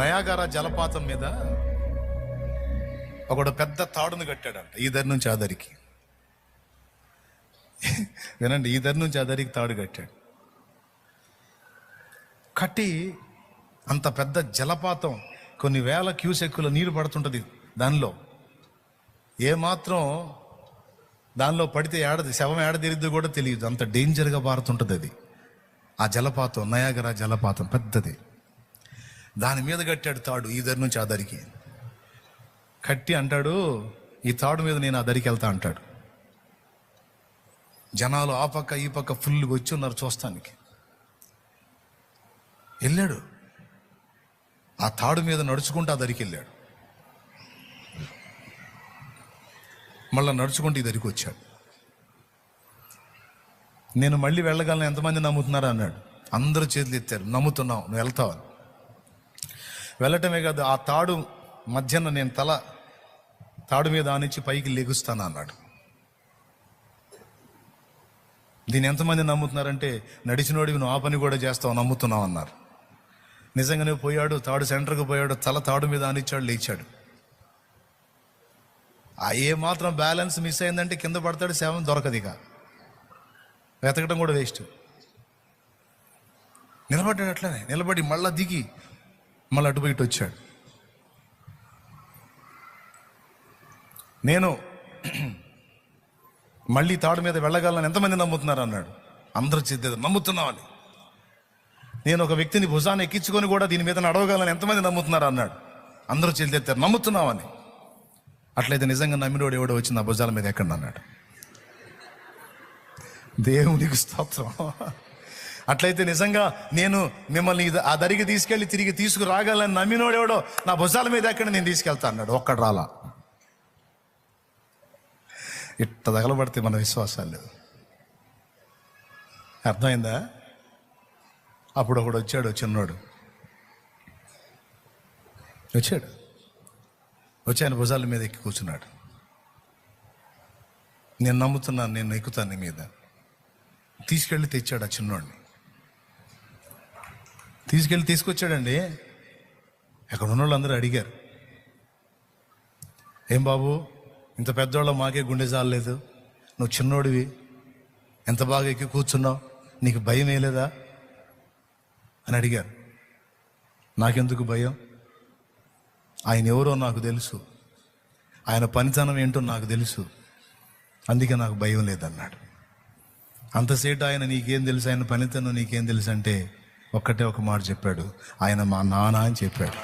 Niagara జలపాతం మీద ఒకడు పెద్ద తాడును కట్టాడంట. ఈ దరి నుంచి ఆ దరికి, వినండి, ఈ దరి నుంచి ఆ దరికి తాడు కట్టాడు. కట్టి అంత పెద్ద జలపాతం, కొన్ని వేల క్యూసెక్కుల నీరు పడుతుంటుంది దానిలో. ఏమాత్రం దానిలో పడితే శవం ఏడదిరిద్దు కూడా తెలియదు, అంత డేంజర్గా పారుతుంటుంది అది. ఆ జలపాతం నయాగరా జలపాతం పెద్దది. దాని మీద కట్టాడు తాడు, ఈ దరి నుంచి ఆ దరికి కట్టి అంటాడు, ఈ తాడు మీద నేను ఆ దరికి వెళ్తా అంటాడు. జనాలు ఆ పక్క ఈ పక్క ఫుల్ వచ్చి ఉన్నారు చూస్తానికి. వెళ్ళాడు, ఆ తాడు మీద నడుచుకుంటూ ఆ దరికి వెళ్ళాడు. మళ్ళీ నడుచుకుంటూ ఈ దరికి వచ్చాడు. నేను మళ్ళీ వెళ్ళగలను, ఎంతమంది నమ్ముతున్నారా అన్నాడు. అందరూ చేతులు ఎత్తారు, నమ్ముతున్నావు, నువ్వు వెళ్తావు. వెళ్ళటమే కాదు, ఆ తాడు మధ్యన నేను తల తాడు మీద ఆనిచ్చి పైకి లెగుస్తాను అన్నాడు. దీన్ని ఎంతమంది నమ్ముతున్నారంటే, నడిచినోడివి నువ్వు ఆ పని కూడా చేస్తావు, నమ్ముతున్నావు అన్నారు. నిజంగానే పోయాడు, తాడు సెంటర్కి పోయాడు, తల తాడు మీద ఆనిచ్చాడు, లేచాడు. ఆ ఏమాత్రం బ్యాలెన్స్ మిస్ అయిందంటే కింద పడతాడు, శవం దొరకదు, ఇక వెతకటం కూడా వేస్ట్. నిలబడ్డాడు, అట్లనే నిలబడి మళ్ళా దిగి మళ్ళీ అటు బయట వచ్చాడు. నేను మళ్ళీ తాడు మీద వెళ్ళగలను, ఎంతమంది నమ్ముతున్నారు అన్నాడు. అందరూ చేద్దారు, నమ్ముతున్నామని. నేను ఒక వ్యక్తిని భుజాన్ని ఎక్కించుకొని కూడా దీని మీద నడవగలను, ఎంతమంది నమ్ముతున్నారు అన్నాడు. అందరూ చేద్దారు, నమ్ముతున్నామని. అట్లయితే నిజంగా నమ్మినోడు ఎవడో వచ్చి నా భుజాల మీద ఎక్కండి అన్నాడు. దేవునికి స్తోత్రం. అట్లయితే నిజంగా నేను మిమ్మల్ని ఆ దరికి తీసుకెళ్ళి తిరిగి తీసుకురాగలని నమ్మినోడు ఎవడో నా భుజాల మీద ఎక్కడ నేను తీసుకెళ్తా అన్నాడు. ఒక్కడు రాలా. ఇట్ట తగలబడితే మన విశ్వాసాలు, అర్థమైందా? అప్పుడు ఒకడు వచ్చాడు, చిన్నోడు వచ్చి ఆయన భుజాల మీద ఎక్కి కూర్చున్నాడు. నేను నమ్ముతున్నాను, నేను ఎక్కుతాను నీ మీద. తీసుకెళ్ళి తెచ్చాడు ఆ చిన్నోడిని. తీసుకొచ్చాడండి. అక్కడ ఉన్న వాళ్ళందరూ అడిగారు, ఏం బాబు, ఇంత పెద్దవాళ్ళు మాకే గుండె జాలలేదు, నువ్వు చిన్నోడివి ఎంత బాగా ఎక్కి కూర్చున్నావు, నీకు భయం వేయలేదా అని అడిగారు. నాకెందుకు భయం? ఆయన ఎవరో నాకు తెలుసు, ఆయన పనితనం ఏంటో నాకు తెలుసు, అందుకే నాకు భయం లేదన్నాడు. అంతసేటు ఆయన నీకేం తెలుసు, ఆయన పనితనం నీకేం తెలుసు అంటే ఒక్కటే ఒక మాట చెప్పాడు, ఆయన మా నాన్న అని చెప్పాడు.